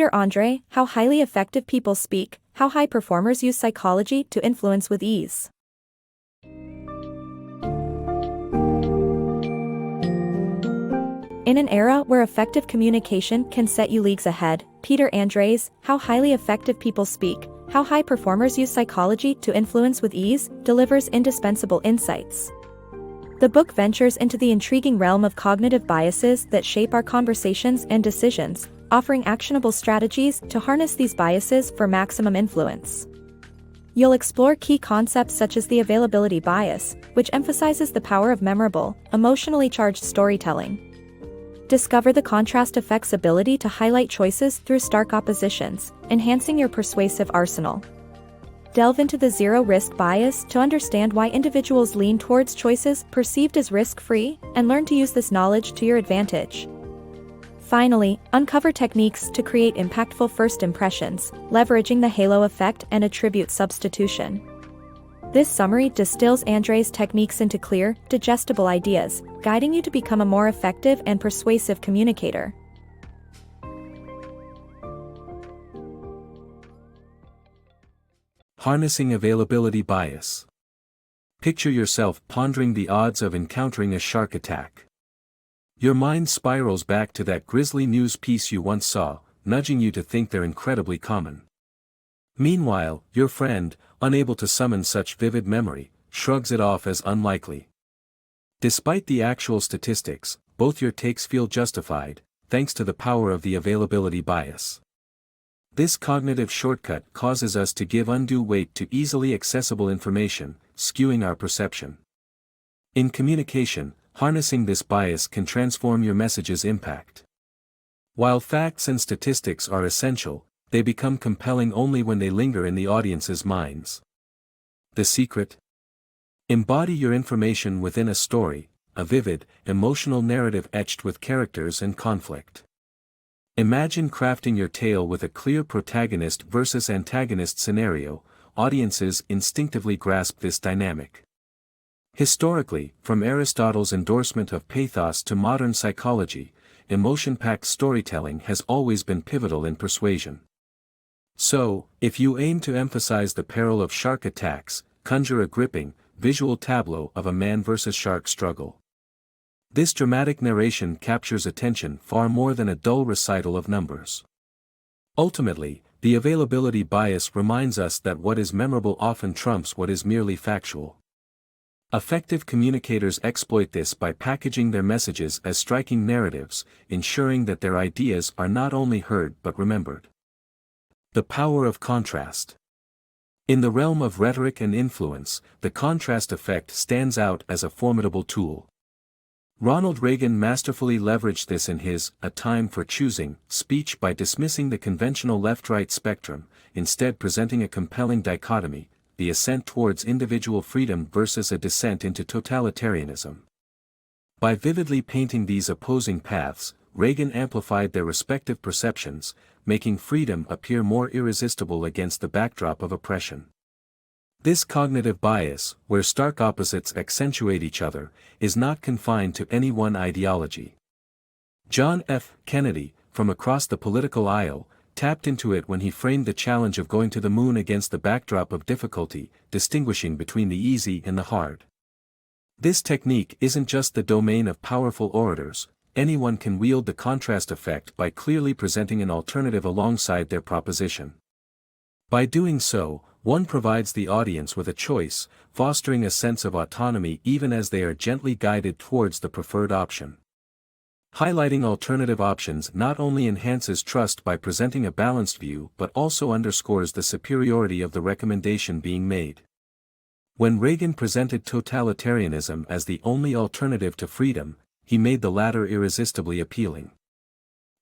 Andrei, How Highly Effective People Speak, How High Performers Use Psychology to Influence with Ease. In an era where effective communication can set you leagues ahead, Andrei's How Highly Effective People Speak, How High Performers Use Psychology to Influence with Ease delivers indispensable insights. The book ventures into the intriguing realm of cognitive biases that shape our conversations and decisions, offering actionable strategies to harness these biases for maximum influence. You'll explore key concepts such as the availability bias, which emphasizes the power of memorable, emotionally charged storytelling. Discover the contrast effect's ability to highlight choices through stark oppositions, enhancing your persuasive arsenal. Delve into the zero-risk bias to understand why individuals lean towards choices perceived as risk-free, and learn to use this knowledge to your advantage. Finally, uncover techniques to create impactful first impressions, leveraging the halo effect and attribute substitution. This summary distills Andrei's techniques into clear, digestible ideas, guiding you to become a more effective and persuasive communicator. Harnessing availability bias. Picture yourself pondering the odds of encountering a shark attack. Your mind spirals back to that grisly news piece you once saw, nudging you to think they're incredibly common. Meanwhile, your friend, unable to summon such vivid memory, shrugs it off as unlikely. Despite the actual statistics, both your takes feel justified, thanks to the power of the availability bias. This cognitive shortcut causes us to give undue weight to easily accessible information, skewing our perception. In communication, harnessing this bias can transform your message's impact. While facts and statistics are essential, they become compelling only when they linger in the audience's minds. The secret? Embody your information within a story, a vivid, emotional narrative etched with characters and conflict. Imagine crafting your tale with a clear protagonist versus antagonist scenario. Audiences instinctively grasp this dynamic. Historically, from Aristotle's endorsement of pathos to modern psychology, emotion-packed storytelling has always been pivotal in persuasion. So, if you aim to emphasize the peril of shark attacks, conjure a gripping, visual tableau of a man versus shark struggle. This dramatic narration captures attention far more than a dull recital of numbers. Ultimately, the availability bias reminds us that what is memorable often trumps what is merely factual. Effective communicators exploit this by packaging their messages as striking narratives, ensuring that their ideas are not only heard but remembered. The power of contrast. In the realm of rhetoric and influence, the contrast effect stands out as a formidable tool. Ronald Reagan masterfully leveraged this in his "A Time for Choosing" speech by dismissing the conventional left-right spectrum, instead presenting a compelling dichotomy: the ascent towards individual freedom versus a descent into totalitarianism. By vividly painting these opposing paths, Reagan amplified their respective perceptions, making freedom appear more irresistible against the backdrop of oppression. This cognitive bias, where stark opposites accentuate each other, is not confined to any one ideology. John F. Kennedy, from across the political aisle, tapped into it when he framed the challenge of going to the moon against the backdrop of difficulty, distinguishing between the easy and the hard. This technique isn't just the domain of powerful orators. Anyone can wield the contrast effect by clearly presenting an alternative alongside their proposition. By doing so, one provides the audience with a choice, fostering a sense of autonomy even as they are gently guided towards the preferred option. Highlighting alternative options not only enhances trust by presenting a balanced view but also underscores the superiority of the recommendation being made. When Reagan presented totalitarianism as the only alternative to freedom, he made the latter irresistibly appealing.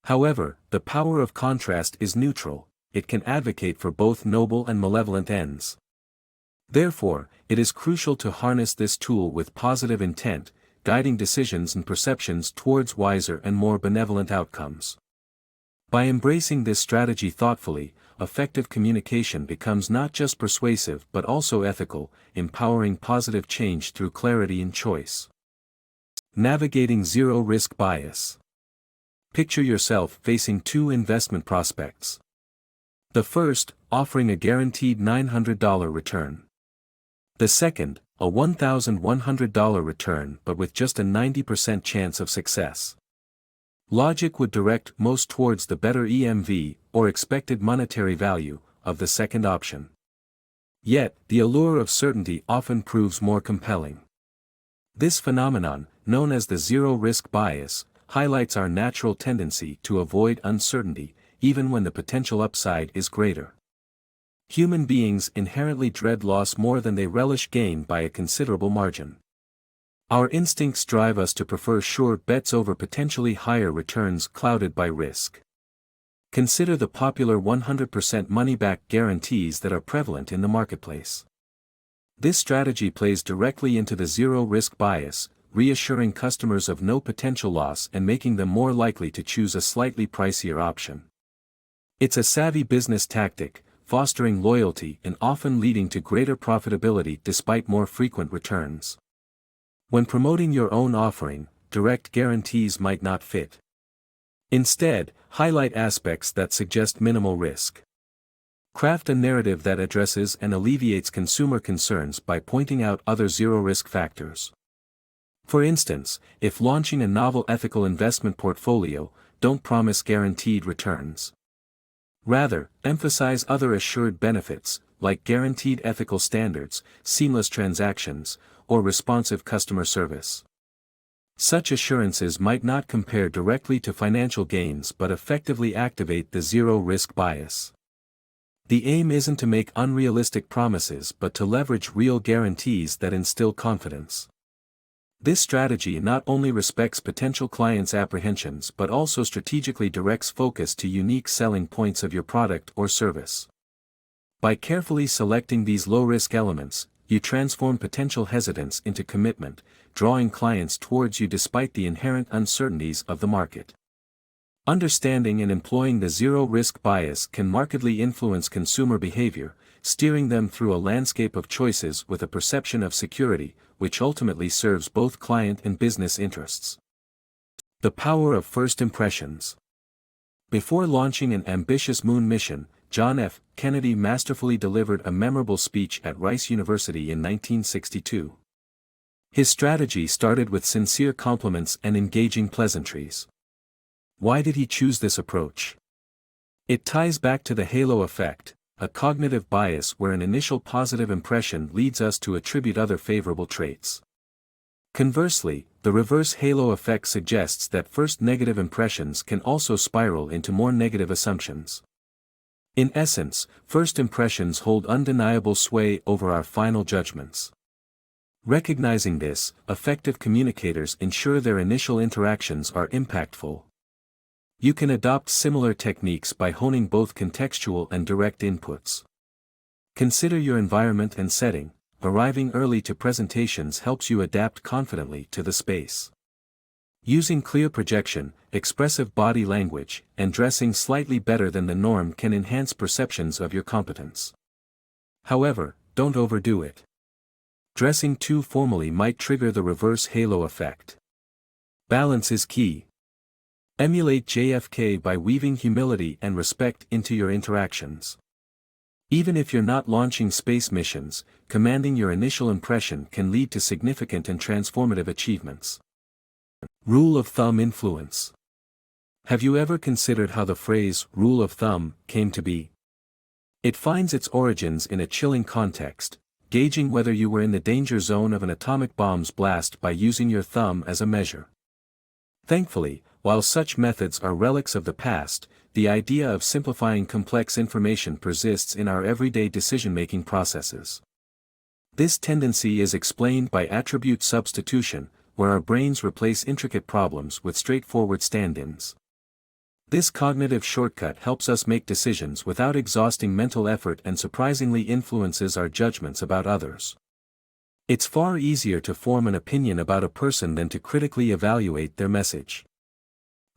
However, the power of contrast is neutral. It can advocate for both noble and malevolent ends. Therefore, it is crucial to harness this tool with positive intent, guiding decisions and perceptions towards wiser and more benevolent outcomes. By embracing this strategy thoughtfully, effective communication becomes not just persuasive but also ethical, empowering positive change through clarity and choice. Navigating zero-risk bias. Picture yourself facing two investment prospects. The first, offering a guaranteed $900 return. The second, a $1,100 return but with just a 90% chance of success. Logic would direct most towards the better EMV, or expected monetary value, of the second option. Yet, the allure of certainty often proves more compelling. This phenomenon, known as the zero-risk bias, highlights our natural tendency to avoid uncertainty, even when the potential upside is greater. Human beings inherently dread loss more than they relish gain by a considerable margin. Our instincts drive us to prefer sure bets over potentially higher returns clouded by risk. Consider the popular 100% money-back guarantees that are prevalent in the marketplace. This strategy plays directly into the zero-risk bias, reassuring customers of no potential loss and making them more likely to choose a slightly pricier option. It's a savvy business tactic, fostering loyalty and often leading to greater profitability despite more frequent returns. When promoting your own offering, direct guarantees might not fit. Instead, highlight aspects that suggest minimal risk. Craft a narrative that addresses and alleviates consumer concerns by pointing out other zero-risk factors. For instance, if launching a novel ethical investment portfolio, don't promise guaranteed returns. Rather, emphasize other assured benefits, like guaranteed ethical standards, seamless transactions, or responsive customer service. Such assurances might not compare directly to financial gains but effectively activate the zero-risk bias. The aim isn't to make unrealistic promises but to leverage real guarantees that instill confidence. This strategy not only respects potential clients' apprehensions but also strategically directs focus to unique selling points of your product or service. By carefully selecting these low-risk elements, you transform potential hesitance into commitment, drawing clients towards you despite the inherent uncertainties of the market. Understanding and employing the zero-risk bias can markedly influence consumer behavior, steering them through a landscape of choices with a perception of security, which ultimately serves both client and business interests. The power of first impressions. Before launching an ambitious moon mission, John F. Kennedy masterfully delivered a memorable speech at Rice University in 1962. His strategy started with sincere compliments and engaging pleasantries. Why did he choose this approach? It ties back to the halo effect, a cognitive bias where an initial positive impression leads us to attribute other favorable traits. Conversely, the reverse halo effect suggests that first negative impressions can also spiral into more negative assumptions. In essence, first impressions hold undeniable sway over our final judgments. Recognizing this, effective communicators ensure their initial interactions are impactful. You can adopt similar techniques by honing both contextual and direct inputs. Consider your environment and setting. Arriving early to presentations helps you adapt confidently to the space. Using clear projection, expressive body language, and dressing slightly better than the norm can enhance perceptions of your competence. However, don't overdo it. Dressing too formally might trigger the reverse halo effect. Balance is key. Emulate JFK by weaving humility and respect into your interactions. Even if you're not launching space missions, commanding your initial impression can lead to significant and transformative achievements. Rule of thumb influence. Have you ever considered how the phrase rule of thumb came to be? It finds its origins in a chilling context, gauging whether you were in the danger zone of an atomic bomb's blast by using your thumb as a measure. Thankfully, while such methods are relics of the past, the idea of simplifying complex information persists in our everyday decision-making processes. This tendency is explained by attribute substitution, where our brains replace intricate problems with straightforward stand-ins. This cognitive shortcut helps us make decisions without exhausting mental effort and surprisingly influences our judgments about others. It's far easier to form an opinion about a person than to critically evaluate their message.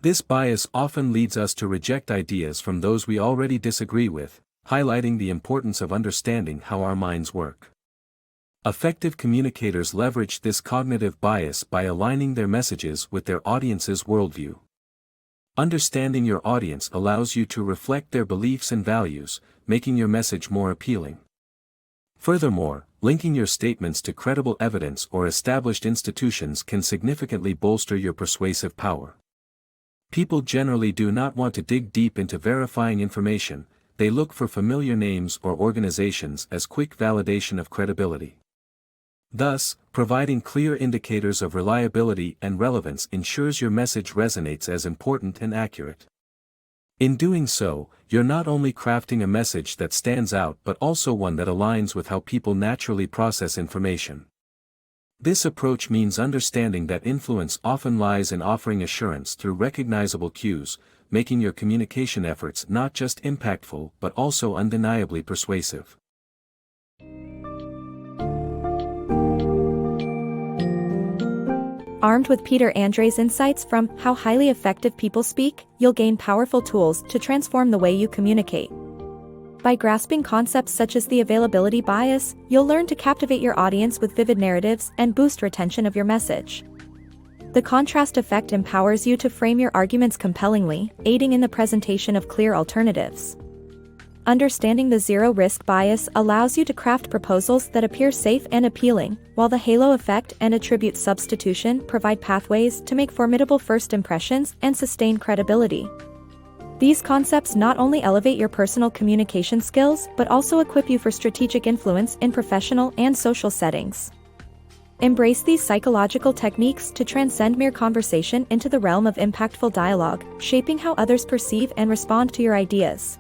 This bias often leads us to reject ideas from those we already disagree with, highlighting the importance of understanding how our minds work. Effective communicators leverage this cognitive bias by aligning their messages with their audience's worldview. Understanding your audience allows you to reflect their beliefs and values, making your message more appealing. Furthermore, linking your statements to credible evidence or established institutions can significantly bolster your persuasive power. People generally do not want to dig deep into verifying information, they look for familiar names or organizations as quick validation of credibility. Thus, providing clear indicators of reliability and relevance ensures your message resonates as important and accurate. In doing so, you're not only crafting a message that stands out but also one that aligns with how people naturally process information. This approach means understanding that influence often lies in offering assurance through recognizable cues, making your communication efforts not just impactful but also undeniably persuasive. Armed with Peter Andrei's insights from How Highly Effective People Speak, you'll gain powerful tools to transform the way you communicate. By grasping concepts such as the availability bias, you'll learn to captivate your audience with vivid narratives and boost retention of your message. The contrast effect empowers you to frame your arguments compellingly, aiding in the presentation of clear alternatives. Understanding the zero-risk bias allows you to craft proposals that appear safe and appealing, while the halo effect and attribute substitution provide pathways to make formidable first impressions and sustain credibility. These concepts not only elevate your personal communication skills but also equip you for strategic influence in professional and social settings. Embrace these psychological techniques to transcend mere conversation into the realm of impactful dialogue, shaping how others perceive and respond to your ideas.